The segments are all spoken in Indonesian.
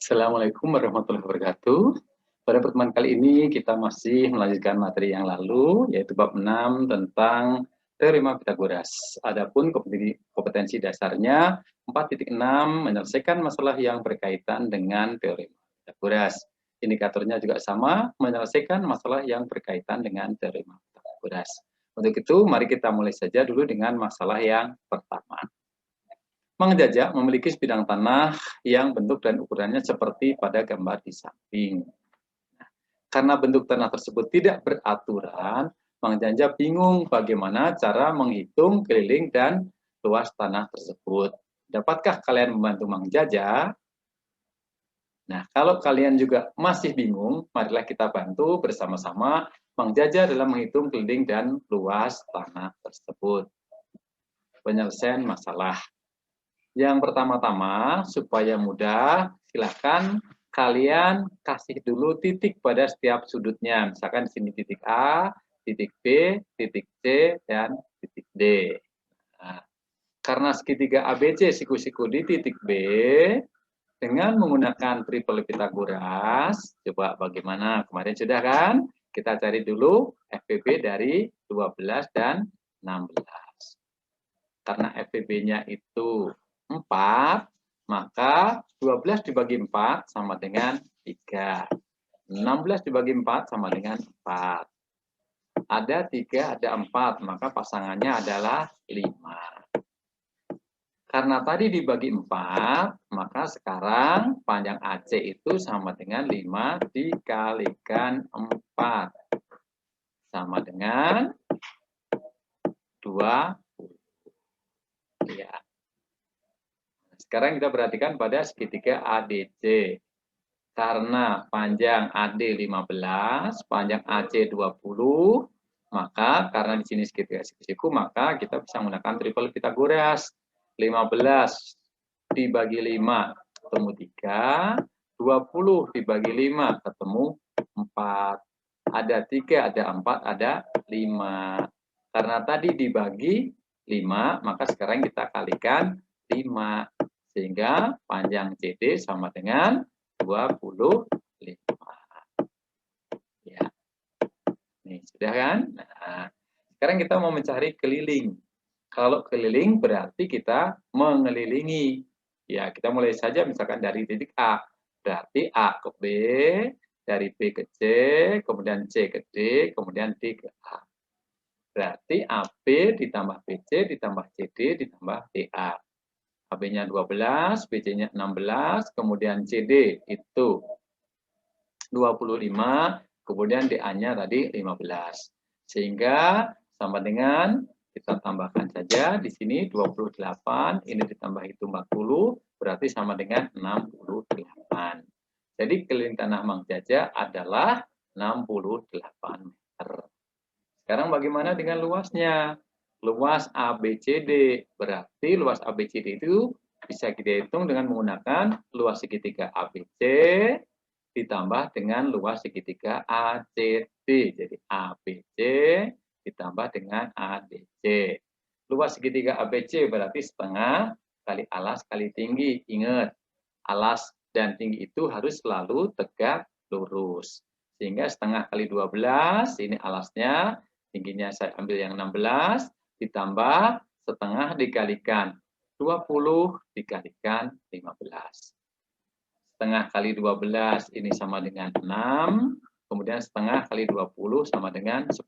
Assalamualaikum warahmatullahi wabarakatuh. Pada pertemuan kali ini kita masih melanjutkan materi yang lalu, yaitu bab 6 tentang teorema Pitagoras. Adapun kompetensi dasarnya 4.6 menyelesaikan masalah yang berkaitan dengan teorema Pitagoras. Indikatornya juga sama, menyelesaikan masalah yang berkaitan dengan teorema Pitagoras. Untuk itu, mari kita mulai saja dulu dengan masalah yang pertama. Mang Jajak memiliki sebidang tanah yang bentuk dan ukurannya seperti pada gambar di samping. Karena bentuk tanah tersebut tidak beraturan, Mang Jajak bingung bagaimana cara menghitung keliling dan luas tanah tersebut. Dapatkah kalian membantu Mang Jajak? Nah, kalau kalian juga masih bingung, marilah kita bantu bersama-sama Mang Jajak dalam menghitung keliling dan luas tanah tersebut. Penyelesaian masalah. Yang pertama-tama, supaya mudah, silakan kalian kasih dulu titik pada setiap sudutnya. Misalkan di sini titik A, titik B, titik C, dan titik D. Nah, karena segitiga ABC siku-siku di titik B, dengan menggunakan triple Pitagoras, coba bagaimana? Kemarin sudah kan? Kita cari dulu FPB dari 12 dan 16. Karena FPB-nya itu 4, maka 12 dibagi 4 sama dengan 3. 16 dibagi 4 sama dengan 4. Ada 3, ada 4, maka pasangannya adalah 5. Karena tadi dibagi 4, maka sekarang panjang AC itu sama dengan 5 dikalikan 4. Sama dengan 20. Ya. Sekarang kita perhatikan pada segitiga ADC. Karena panjang AD 15, panjang AC 20, maka karena di sini segitiga siku-siku, maka kita bisa menggunakan triple Pitagoras. 15 dibagi 5 ketemu 3, 20 dibagi 5 ketemu 4. Ada 3, ada 4, ada 5. Karena tadi dibagi 5, maka sekarang kita kalikan 5. Sehingga panjang CD sama dengan 25. Ya. Nih, sudah kan? Nah, sekarang kita mau mencari keliling. Kalau keliling berarti kita mengelilingi. Ya, kita mulai saja misalkan dari titik A. Berarti A ke B, dari B ke C, kemudian C ke D, kemudian D ke A. Berarti AB ditambah BC ditambah CD ditambah DA. AB-nya 12, BC-nya 16, kemudian CD itu 25, kemudian DA-nya tadi 15. Sehingga sama dengan kita tambahkan saja di sini 28, ini ditambah itu 40, berarti sama dengan 68. Jadi keliling tanah Mang Jajak adalah 68 meter. Sekarang bagaimana dengan luasnya? Luas ABCD, berarti luas ABCD itu bisa kita hitung dengan menggunakan luas segitiga ABC ditambah dengan luas segitiga ACD. Jadi ABC ditambah dengan ADC. Luas segitiga ABC berarti setengah kali alas kali tinggi. Ingat, alas dan tinggi itu harus selalu tegak lurus. Sehingga setengah kali 12, ini alasnya, tingginya saya ambil yang 16, ditambah setengah dikalikan 20 dikalikan 15. Setengah kali 12 ini sama dengan 6, kemudian setengah kali 20 sama dengan 10.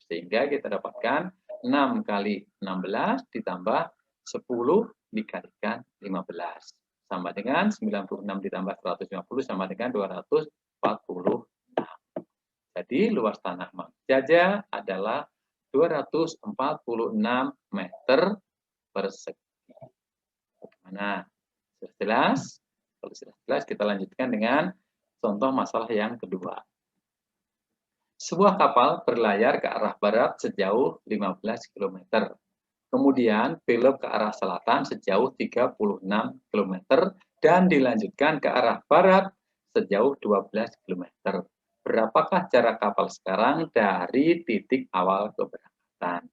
Sehingga kita dapatkan 6 kali 16 ditambah 10 dikalikan 15. Sama dengan 96 ditambah 150 sama dengan 246. Jadi luas tanah Mang Jajak adalah 246 meter persegi. Bagaimana? Sudah jelas? Kalau sudah jelas, kita lanjutkan dengan contoh masalah yang kedua. Sebuah kapal berlayar ke arah barat sejauh 15 km. Kemudian belok ke arah selatan sejauh 36 km dan dilanjutkan ke arah barat sejauh 12 km. Berapakah jarak kapal sekarang dari titik awal keberangkatan?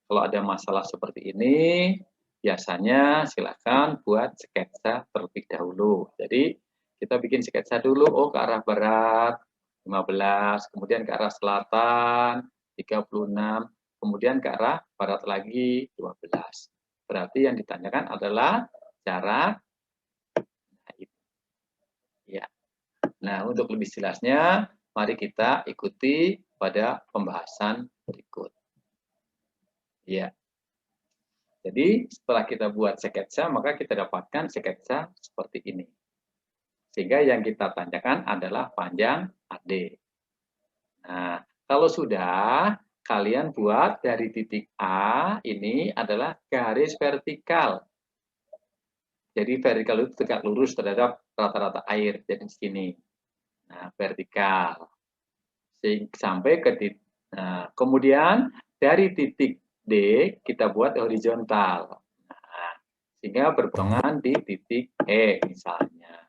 Kalau ada masalah seperti ini, biasanya silakan buat sketsa terlebih dahulu. Jadi Kita bikin sketsa dulu, oh ke arah barat 15, kemudian ke arah selatan 36, kemudian ke arah barat lagi 12. Berarti yang ditanyakan adalah jarak. Ya. Nah, untuk lebih jelasnya, mari kita ikuti pada pembahasan berikut. Ya. Jadi, setelah kita buat sketsa, maka kita dapatkan sketsa seperti ini. Sehingga yang kita tanyakan adalah panjang AD. Nah, kalau sudah, kalian buat dari titik A, ini adalah garis vertikal. Jadi vertikal itu tegak lurus terhadap rata-rata air. Jadi di sini. Nah, vertikal. Sampai ke titik. Nah, kemudian dari titik D kita buat horizontal. Nah, sehingga berpotongan di titik E misalnya.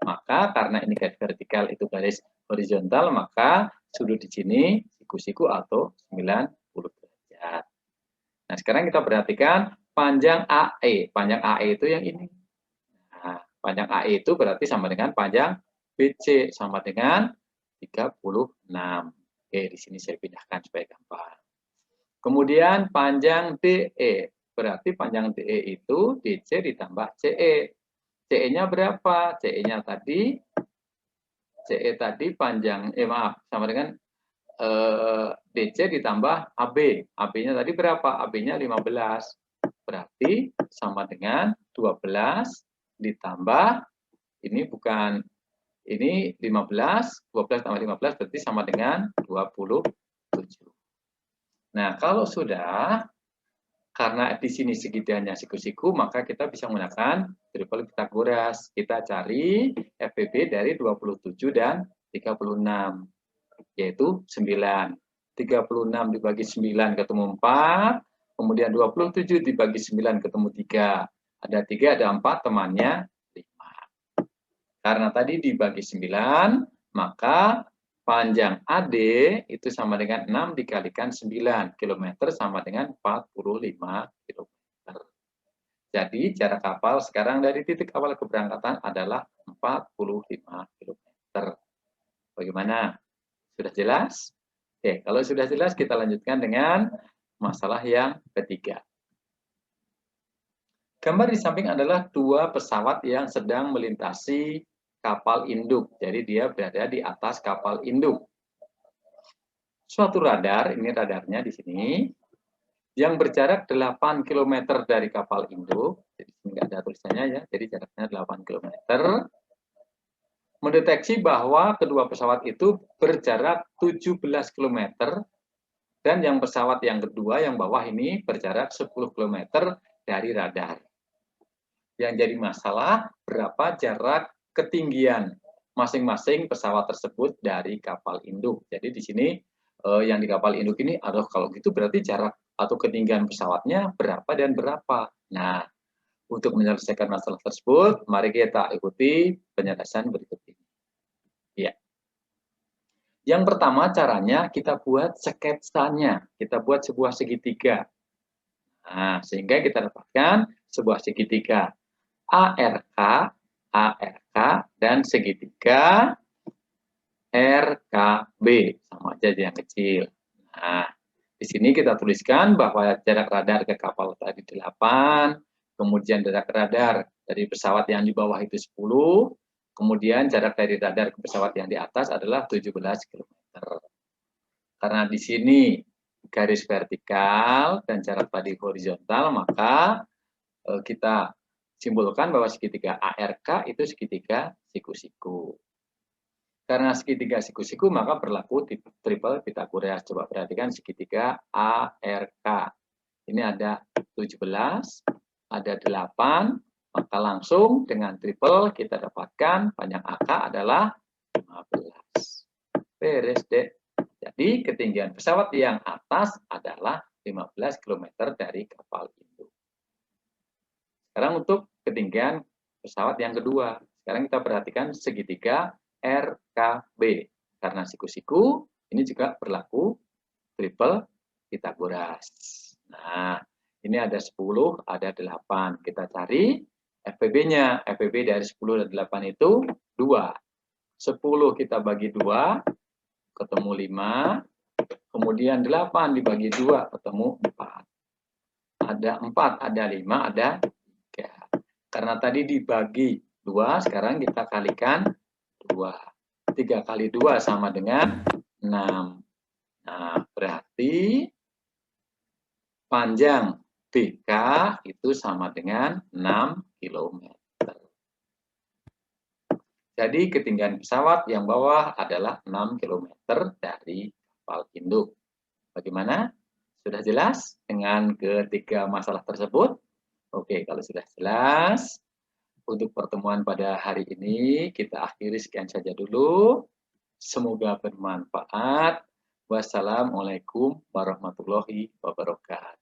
Maka karena ini garis vertikal itu garis horizontal, maka sudut di sini siku-siku atau 90 derajat. Nah, sekarang kita perhatikan panjang AE. Panjang AE itu yang ini. Nah, panjang AE itu berarti sama dengan panjang BC, sama dengan 36. Oke, di sini saya pindahkan supaya gampang. Kemudian panjang DE. Berarti panjang DE itu DC ditambah CE. CE-nya berapa? CE-nya tadi panjang, sama dengan DC ditambah AB. AB-nya tadi berapa? AB-nya 15. Berarti sama dengan 12 ditambah, ini bukan, ini 15, 12 tambah 15 berarti sama dengan 27. Nah, kalau sudah, karena di sini segitiganya siku-siku, maka kita bisa menggunakan triple Pythagoras. Kita cari FBB dari 27 dan 36, yaitu 9. 36 dibagi 9 ketemu 4, kemudian 27 dibagi 9 ketemu 3. Ada 3, ada 4, temannya 5. Karena tadi dibagi 9, maka panjang AD itu sama dengan 6 dikalikan 9. Kilometer sama dengan 45 km. Jadi jarak kapal sekarang dari titik awal keberangkatan adalah 45 km. Bagaimana? Sudah jelas? Oke, kalau sudah jelas kita lanjutkan dengan masalah yang ketiga. Gambar di samping adalah dua pesawat yang sedang melintasi kapal induk. Jadi dia berada di atas kapal induk. Suatu radar, ini radarnya di sini, yang berjarak 8 km dari kapal induk. Jadi nggak ada tulisannya ya, jadi jaraknya 8 km. Mendeteksi bahwa kedua pesawat itu berjarak 17 km dan yang pesawat yang kedua yang bawah ini berjarak 10 km dari radar. Yang jadi masalah berapa jarak ketinggian masing-masing pesawat tersebut dari kapal induk. Jadi di sini yang di kapal induk ini, aduh kalau gitu berarti jarak atau ketinggian pesawatnya berapa dan berapa. Nah, untuk menyelesaikan masalah tersebut, mari kita ikuti penjelasan berikut ini. Ya. Yang pertama caranya kita buat sketsanya. Kita buat sebuah segitiga. Nah, sehingga kita dapatkan sebuah segitiga ARK, dan segitiga RKB. Sama aja yang kecil. Nah, di sini kita tuliskan bahwa jarak radar ke kapal tadi 8, kemudian jarak radar dari pesawat yang di bawah itu 10, kemudian jarak dari radar ke pesawat yang di atas adalah 17 km. Karena di sini garis vertikal dan jarak tadi horizontal, maka kita simpulkan bahwa segitiga ARK itu segitiga siku-siku. Karena segitiga siku-siku, maka berlaku triple Pythagoras. Coba perhatikan segitiga ARK. Ini ada 17, ada 8, maka langsung dengan triple kita dapatkan panjang AK adalah 15. Beres deh. Jadi ketinggian pesawat yang atas adalah 15 km dari kapal induk. Sekarang untuk ketinggian pesawat yang kedua. Sekarang kita perhatikan segitiga RKB. Karena siku-siku, ini juga berlaku triple Pythagoras. Nah, ini ada 10, ada 8. Kita cari FPB-nya. FPB dari 10 dan 8 itu 2. 10 kita bagi 2, ketemu 5. Kemudian 8 dibagi 2, ketemu 4. Ada 4, ada 5, ada 3. Karena tadi dibagi 2, sekarang kita kalikan 2. 3 kali 2 sama dengan 6. Nah, berarti panjang BK itu sama dengan 6 km. Jadi ketinggian pesawat yang bawah adalah 6 km dari kapal induk. Bagaimana? Sudah jelas dengan ketiga masalah tersebut? Oke, kalau sudah jelas, untuk pertemuan pada hari ini kita akhiri sekian saja dulu. Semoga bermanfaat. Wassalamualaikum warahmatullahi wabarakatuh.